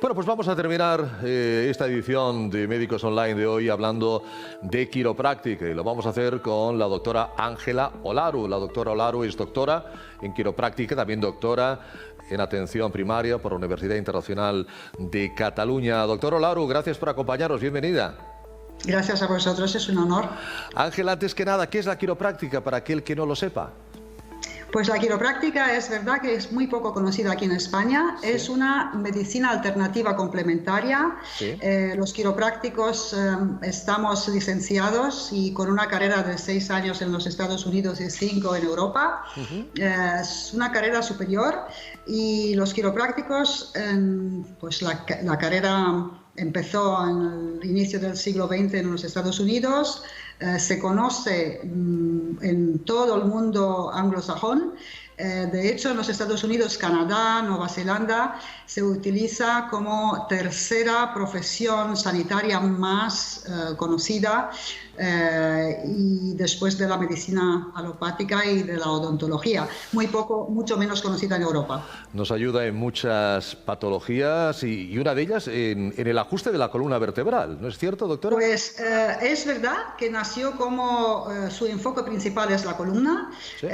Bueno, pues vamos a terminar esta edición de Médicos Online de hoy hablando de quiropráctica y lo vamos a hacer con la doctora Ángela Olaru. La doctora Olaru es doctora en quiropráctica, también doctora en atención primaria por la Universidad Internacional de Cataluña. Doctora Olaru, gracias por acompañarnos, bienvenida. Gracias a vosotros, es un honor. Ángela, antes que nada, ¿qué es la quiropráctica para aquel que no lo sepa? Pues la quiropráctica es verdad que es muy poco conocida aquí en España. Sí. Es una medicina alternativa complementaria. Sí. Los quiroprácticos estamos licenciados y con una carrera de 6 años en los Estados Unidos y 5 en Europa. Es una carrera superior y los quiroprácticos, pues la carrera empezó en el inicio del siglo XX en los Estados Unidos. Se conoce en todo el mundo anglosajón. De hecho, en los Estados Unidos, Canadá, Nueva Zelanda, se utiliza como tercera profesión sanitaria más conocida y después de la medicina alopática y de la odontología. Mucho menos conocida en Europa. Nos ayuda en muchas patologías y una de ellas en el ajuste de la columna vertebral, ¿no es cierto, doctora? Pues es verdad que nació como su enfoque principal es la columna. ¿Sí?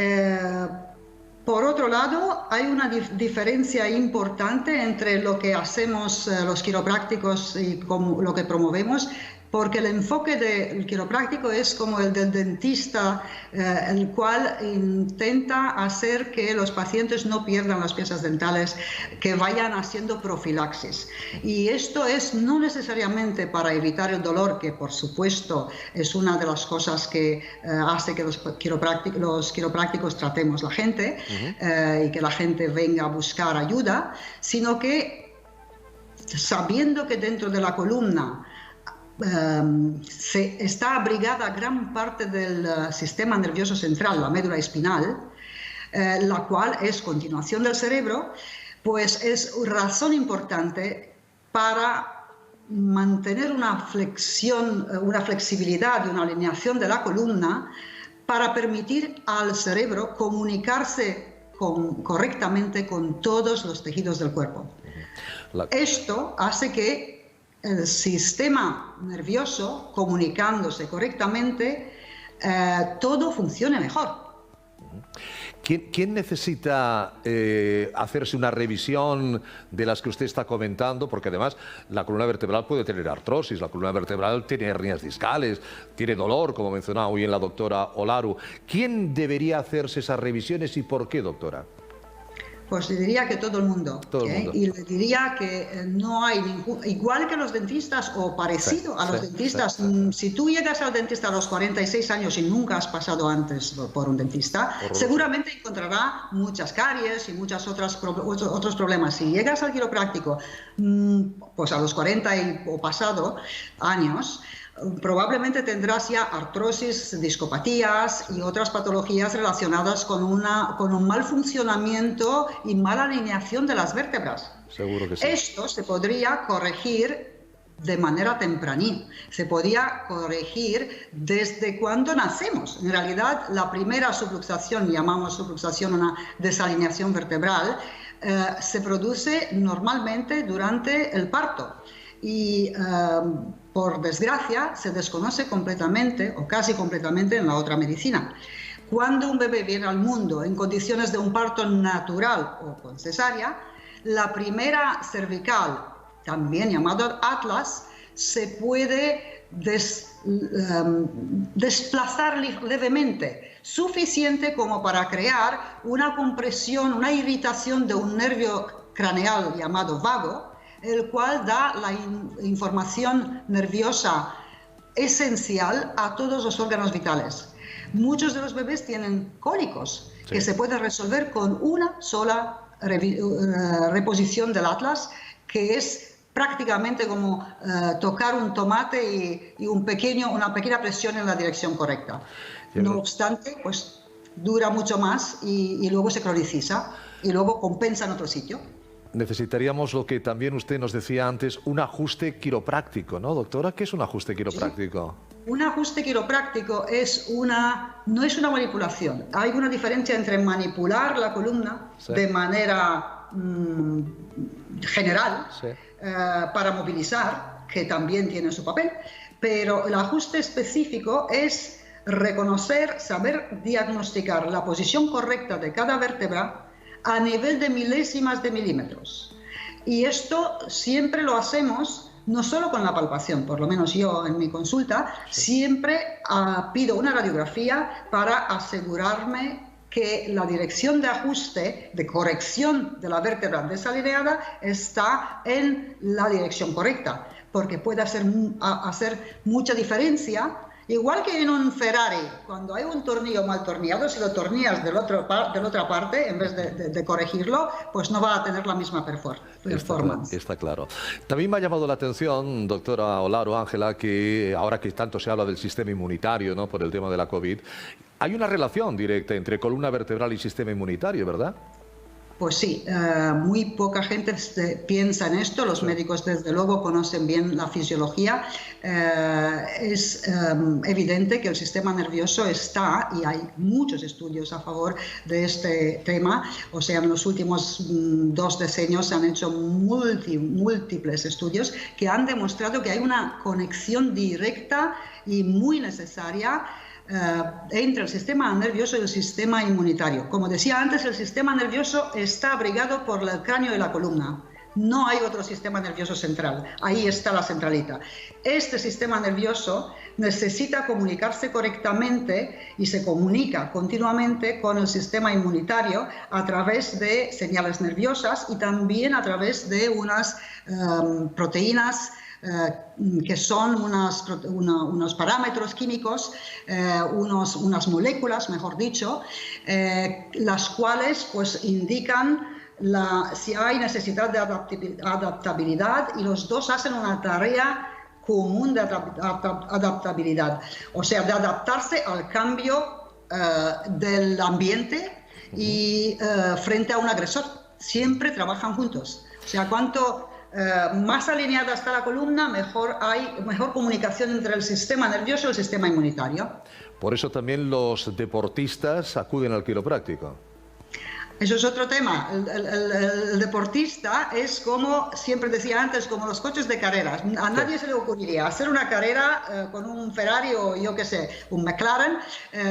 Por otro lado, hay una diferencia importante entre lo que hacemos los quiroprácticos y lo que promovemos, porque el enfoque del quiropráctico es como el del dentista, el cual intenta hacer que los pacientes no pierdan las piezas dentales, que vayan haciendo profilaxis. Y esto es no necesariamente para evitar el dolor, que por supuesto es una de las cosas que hace que los quiroprácticos tratemos a la gente y que la gente venga a buscar ayuda, sino que sabiendo que dentro de la columna está abrigada gran parte del sistema nervioso central, la médula espinal, la cual es continuación del cerebro, pues es razón importante para mantener una flexión, una flexibilidad y una alineación de la columna para permitir al cerebro comunicarse correctamente con todos los tejidos del cuerpo. Esto hace que el sistema nervioso, comunicándose correctamente, todo funcione mejor. ¿Quién necesita hacerse una revisión de las que usted está comentando? Porque además la columna vertebral puede tener artrosis, la columna vertebral tiene hernias discales, tiene dolor, como mencionaba muy bien la doctora Olaru. ¿Quién debería hacerse esas revisiones y por qué, doctora? Pues le diría que todo el mundo. Y le diría que no hay ningún... Igual que los dentistas o parecido a los dentistas. Si tú llegas al dentista a los 46 años y nunca has pasado antes por un dentista, seguramente encontrará muchas caries y muchos otros problemas. Si llegas al quiropráctico pues a los 40 o pasado años, probablemente tendrás ya artrosis, discopatías y otras patologías relacionadas con un mal funcionamiento y mala alineación de las vértebras. Seguro que sí. Esto se podría corregir de manera tempranil. Se podría corregir desde cuando nacemos. En realidad, la primera subluxación, llamamos subluxación una desalineación vertebral, se produce normalmente durante el parto. Y por desgracia se desconoce completamente o casi completamente en la otra medicina. Cuando un bebé viene al mundo en condiciones de un parto natural o con cesárea, la primera cervical, también llamado atlas, se puede desplazar levemente, suficiente como para crear una compresión, una irritación de un nervio craneal llamado vago, el cual da la información nerviosa esencial a todos los órganos vitales. Muchos de los bebés tienen cólicos que se pueden resolver con una sola reposición del atlas, que es prácticamente como tocar un tomate y una pequeña presión en la dirección correcta. No obstante, pues dura mucho más y luego se croniciza y luego compensa en otro sitio. Necesitaríamos lo que también usted nos decía antes, un ajuste quiropráctico, ¿no, doctora? ¿Qué es un ajuste quiropráctico? Sí. Un ajuste quiropráctico no es una manipulación. Hay una diferencia entre manipular la columna de manera general para movilizar, que también tiene su papel, pero el ajuste específico es reconocer, saber diagnosticar la posición correcta de cada vértebra a nivel de milésimas de milímetros. Y esto siempre lo hacemos no solo con la palpación, por lo menos yo en mi consulta, siempre pido una radiografía para asegurarme que la dirección de ajuste, de corrección de la vértebra desalineada está en la dirección correcta, porque puede hacer mucha diferencia. Igual que en un Ferrari, cuando hay un tornillo mal tornillado, si lo tornillas de la otra parte, en vez de corregirlo, pues no va a tener la misma performance. Está claro. También me ha llamado la atención, doctora Olaru, Ángela, que ahora que tanto se habla del sistema inmunitario, ¿no?, por el tema de la COVID, hay una relación directa entre columna vertebral y sistema inmunitario, ¿verdad? Pues sí, muy poca gente piensa en esto, los médicos desde luego conocen bien la fisiología. Es evidente que el sistema nervioso está, y hay muchos estudios a favor de este tema, o sea, en los últimos 2 decenios se han hecho múltiples estudios que han demostrado que hay una conexión directa y muy necesaria entre el sistema nervioso y el sistema inmunitario. Como decía antes, el sistema nervioso está abrigado por el cráneo y la columna. No hay otro sistema nervioso central. Ahí está la centralita. Este sistema nervioso necesita comunicarse correctamente y se comunica continuamente con el sistema inmunitario a través de señales nerviosas y también a través de unas proteínas que son unos parámetros químicos, unas moléculas, mejor dicho, las cuales pues indican si hay necesidad de adaptabilidad, y los dos hacen una tarea común de adaptabilidad, o sea, de adaptarse al cambio del ambiente y frente a un agresor. Siempre trabajan juntos. O sea, cuanto más alineada está la columna, mejor comunicación entre el sistema nervioso y el sistema inmunitario. Por eso también los deportistas acuden al quiropráctico. Eso es otro tema. El deportista es, como siempre decía antes, como los coches de carreras. A nadie se le ocurriría hacer una carrera con un Ferrari o yo qué sé, un McLaren,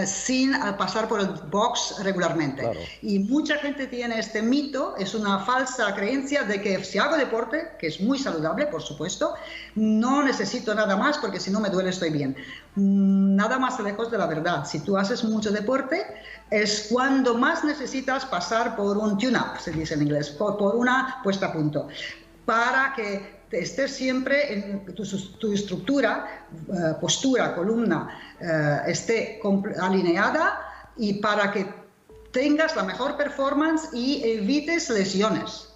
sin pasar por el box regularmente. Claro. Y mucha gente tiene este mito, es una falsa creencia de que si hago deporte, que es muy saludable, por supuesto, no necesito nada más porque si no me duele estoy bien. Nada más lejos de la verdad. Si tú haces mucho deporte, es cuando más necesitas pasar por un tune-up, se dice en inglés, por una puesta a punto, para que estés siempre en tu estructura, postura, columna, esté alineada, y para que tengas la mejor performance y evites lesiones.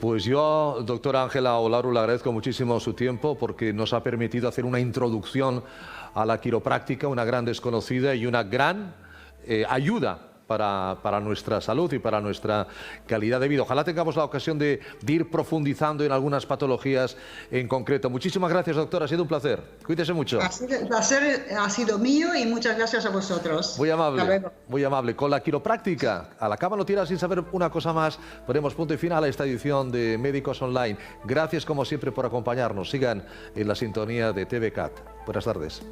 Pues yo, doctora Ángela Olaru, le agradezco muchísimo su tiempo porque nos ha permitido hacer una introducción a la quiropráctica, una gran desconocida y una gran ayuda para nuestra salud y para nuestra calidad de vida. Ojalá tengamos la ocasión de ir profundizando en algunas patologías en concreto. Muchísimas gracias, doctora, ha sido un placer. Cuídese mucho. El placer ha sido mío y muchas gracias a vosotros. Muy amable, muy amable. Con la quiropráctica, a la cama no tira sin saber una cosa más. Ponemos punto y final a esta edición de Médicos Online. Gracias, como siempre, por acompañarnos. Sigan en la sintonía de TVCAT. Buenas tardes.